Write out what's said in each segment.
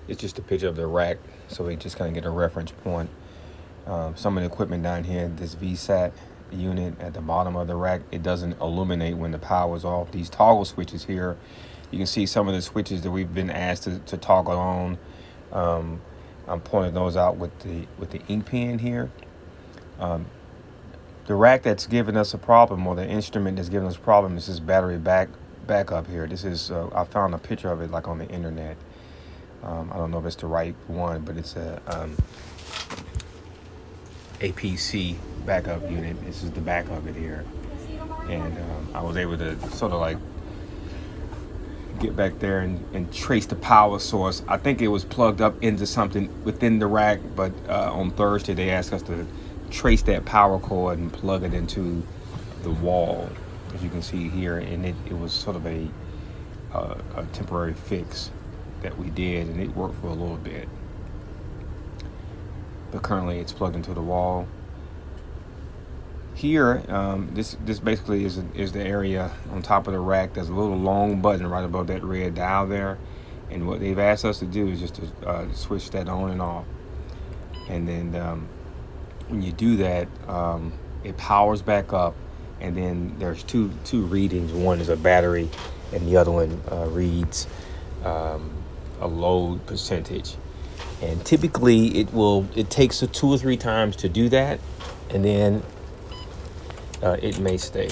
It's just a picture of the rack, so we just kind of get a reference point. Some of the equipment down here, this VSAT unit at the bottom of the rack, it doesn't illuminate when the power is off. These toggle switches here, you can see some of the switches that we've been asked to toggle on. I'm pointing those out with the ink pen here. The rack that's giving us a problem, or the instrument that's giving us a problem, is this battery backup here. This is I found a picture of it like on the internet. I don't know if it's the right one, but it's a APC backup unit. This is the back of it here, and I was able to sort of like get back there and trace the power source. I think it was plugged up into something within the rack, but on Thursday they asked us to trace that power cord and plug it into the wall, as you can see here, and it was sort of a temporary fix that we did, and it worked for a little bit. But currently it's plugged into the wall. Here, this basically is the area on top of the rack. There's a little long button right above that red dial there, and what they've asked us to do is just to switch that on and off. And then when you do that, it powers back up, and then there's two readings. One is a battery, and the other one reads a load percentage. And typically it takes 2 or 3 times to do that, and then it may stay.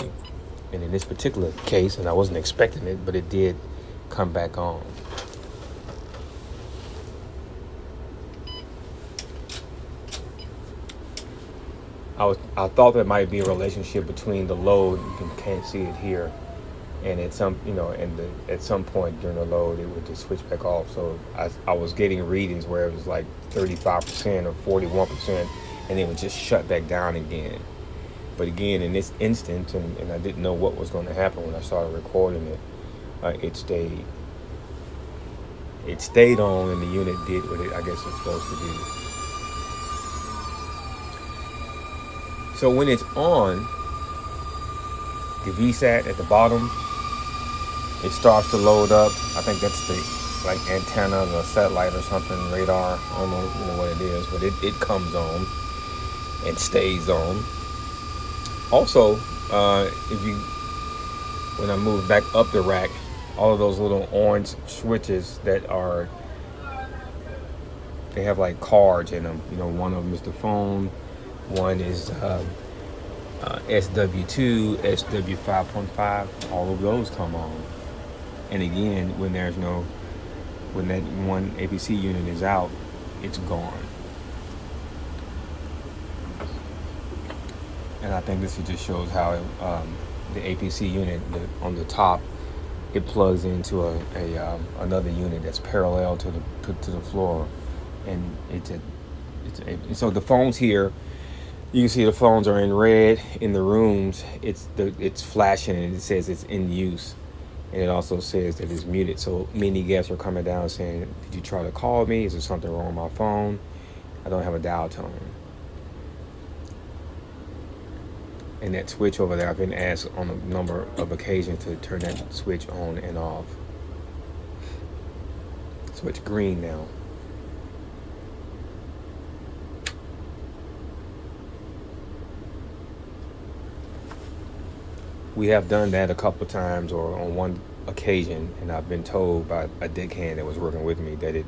And in this particular case, and I wasn't expecting it, but it did come back on. I thought there might be a relationship between the load, you can't see it here, and at some point during the load it would just switch back off. So I was getting readings where it was like 35% or 41%, and then it would just shut back down again. But again, in this instance, and I didn't know what was going to happen when I started recording it, it stayed on, and the unit did what I guess it's supposed to do. So when it's on, the VSAT at the bottom, it starts to load up. I think that's the antenna, the satellite or something, radar. I don't know what it is, but it comes on and stays on. Also, when I move back up the rack, all of those little orange switches they have like cards in them. One of them is the phone. One is SW2, SW5.5. All of those come on. And again, when that one APC unit is out, it's gone. And I think this just shows how the APC unit on the top, it plugs into another unit that's parallel to the floor, and so the phones here. You can see the phones are in red in the rooms. It's flashing, and it says it's in use, and it also says that it's muted. So many guests are coming down saying, "Did you try to call me? Is there something wrong with my phone? I don't have a dial tone." And that switch over there, I've been asked on a number of occasions to turn that switch on and off. So it's green now. We have done that a couple of times, or on one occasion, and I've been told by a deckhand that was working with me that it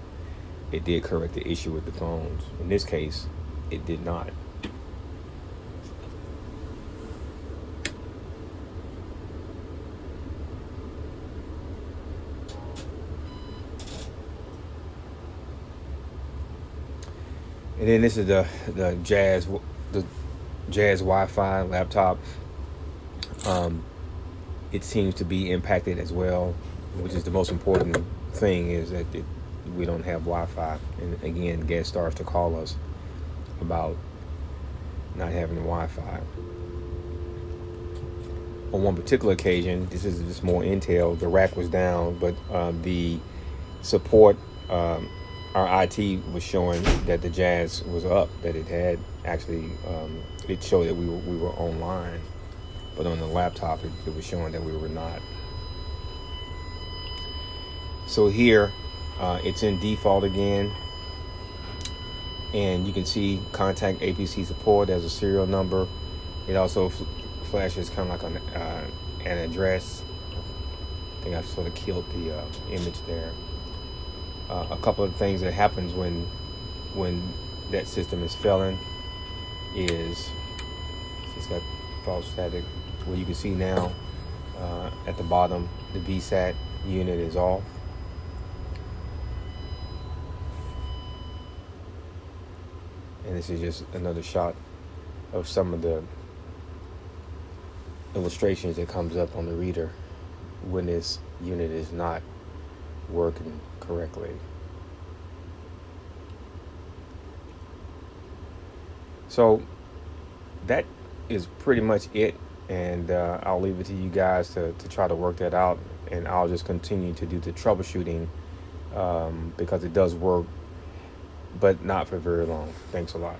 did correct the issue with the phones. In this case, it did not. And then this is the Jazz Wi-Fi laptop. It seems to be impacted as well, which is the most important thing, is that we don't have Wi-Fi. And again, guest starts to call us about not having Wi-Fi. On one particular occasion, this is just more intel, the rack was down, but the support, our IT was showing that the Jazz was up, that it had actually, it showed that we were online. But on the laptop, it was showing that we were not. So here, It's in default again, and you can see contact APC support as a serial number. It also flashes kind of like an address. I think I've sort of killed the image there. A couple of things that happens when that system is failing is it's got false static. Well, you can see now at the bottom the VSAT unit is off. And this is just another shot of some of the illustrations that comes up on the reader when this unit is not working correctly. So that is pretty much it, and I'll leave it to you guys to try to work that out, and I'll just continue to do the troubleshooting because it does work, but not for very long. Thanks a lot.